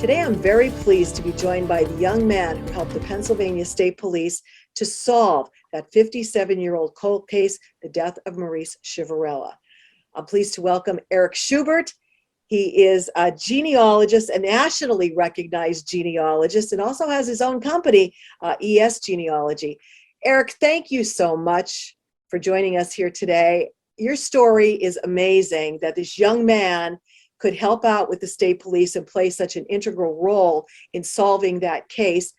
Today, I'm very pleased to be joined by the young man who helped the Pennsylvania State Police to solve that 57-year-old cold case, the death of Maurice Chivarella. I'm pleased to welcome Eric Schubert. He is a genealogist, a nationally recognized genealogist, and also has his own company, ES Genealogy. Eric, thank you so much for joining us here today. Your story is amazing, that this young man could help out with the state police and play such an integral role in solving that case.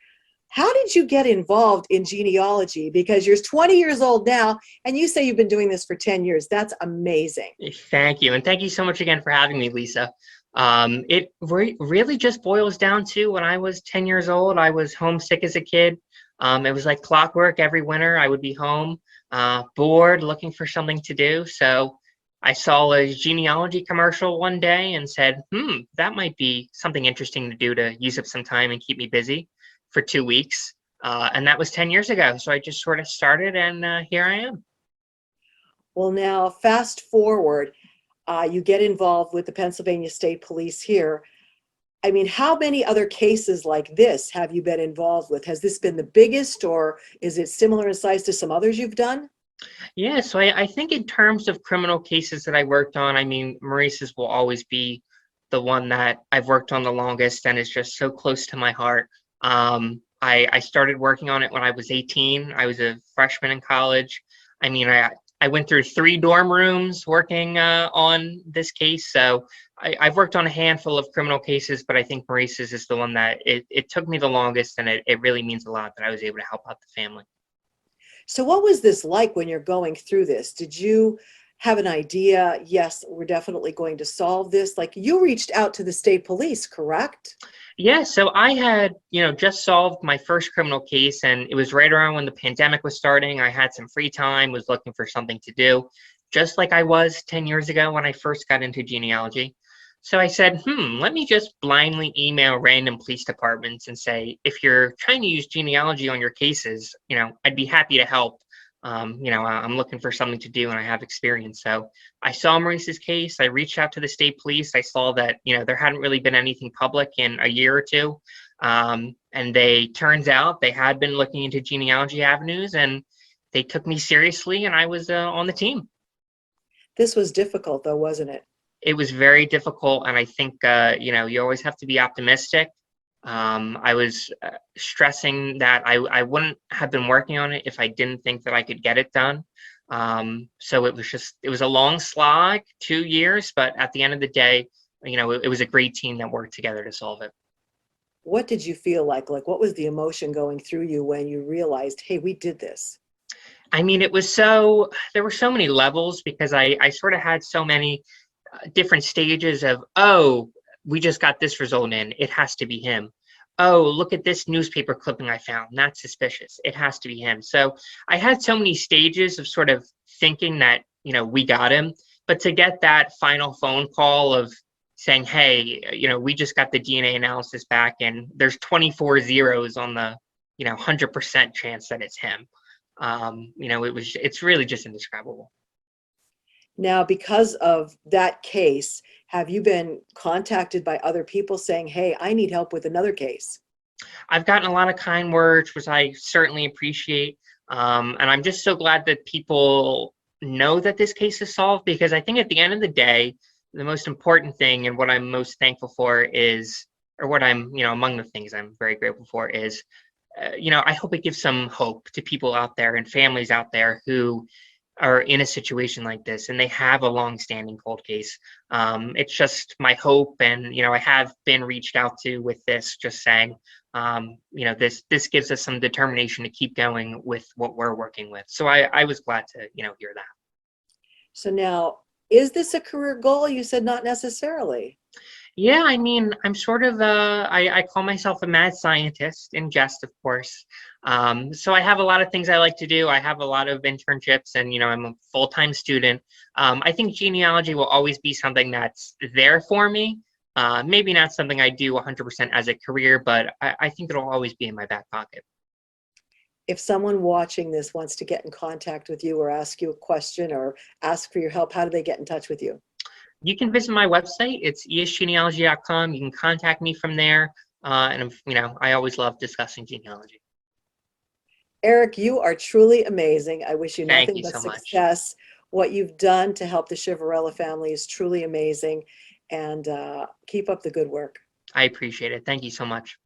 How did you get involved in genealogy? Because you're 20 years old now, and you say you've been doing this for 10 years. That's amazing. Thank you. And thank you so much again for having me, Lisa. It really just boils down to when I was 10 years old, I was homesick as a kid. It was like clockwork. Every winter I would be home, bored, looking for something to do. So I saw a genealogy commercial one day and said, that might be something interesting to do to use up some time and keep me busy for 2 weeks. And that was 10 years ago. So I just sort of started, and here I am. Well, now fast forward, you get involved with the Pennsylvania State Police here. I mean, how many other cases like this have you been involved with? Has this been the biggest, or is it similar in size to some others you've done? Yeah, so I think in terms of criminal cases that I worked on, I mean, Maurice's will always be the one that I've worked on the longest and is just so close to my heart. I started working on it when I was 18. I was a freshman in college. I mean, I went through 3 dorm rooms working on this case. So I've worked on a handful of criminal cases, but I think Maurice's is the one that it took me the longest, and it really means a lot that I was able to help out the family. So what was this like when you're going through this? Did you have an idea, yes, we're definitely going to solve this? Like, you reached out to the state police, correct? Yeah, so I had, just solved my first criminal case, and it was right around when the pandemic was starting. I had some free time, was looking for something to do, just like I was 10 years ago when I first got into genealogy. So I said, let me just blindly email random police departments and say, if you're trying to use genealogy on your cases, I'd be happy to help. I'm looking for something to do and I have experience. So I saw Maurice's case. I reached out to the state police. I saw that, there hadn't really been anything public in a year or two. And turns out they had been looking into genealogy avenues, and they took me seriously, and I was on the team. This was difficult though, wasn't it? It was very difficult, and I think you always have to be optimistic. I was stressing that I wouldn't have been working on it if I didn't think that I could get it done. So it was a long slog, 2 years, but at the end of the day, it was a great team that worked together to solve it. What did you feel like? Like, what was the emotion going through you when you realized, hey, we did this? I mean, there were so many levels, because I sort of had so many different stages of, oh, we just got this result in, it has to be him. Oh, look at this newspaper clipping I found, that's suspicious, it has to be him. So I had so many stages of sort of thinking that, we got him, but to get that final phone call of saying, hey, we just got the DNA analysis back, and there's 24 zeros on the 100% chance that it's him. It's really just indescribable. Now, because of that case, have you been contacted by other people saying, hey, I need help with another case? I've gotten a lot of kind words, which I certainly appreciate. And I'm just so glad that people know that this case is solved, because I think at the end of the day, the most important thing and what I'm most thankful for is, or what I'm, among the things I'm very grateful for is, I hope it gives some hope to people out there and families out there who are in a situation like this and they have a long-standing cold case. It's just my hope, and I have been reached out to with this, just saying, this gives us some determination to keep going with what we're working with. So I was glad to hear that. So now, is this a career goal? You said not necessarily. Yeah, I mean, I'm sort of I call myself a mad scientist, in jest, of course. So I have a lot of things I like to do. I have a lot of internships, and I'm a full-time student. I think genealogy will always be something that's there for me. Maybe not something I do 100% as a career, but I think it'll always be in my back pocket. If someone watching this wants to get in contact with you or ask you a question or ask for your help, how do they get in touch with you? You can visit my website. It's esgenealogy.com. You can contact me from there. And I always love discussing genealogy. Eric, you are truly amazing. I wish you Thank nothing you but so much. success. What you've done to help the Shivarella family is truly amazing. And keep up the good work. I appreciate it. Thank you so much.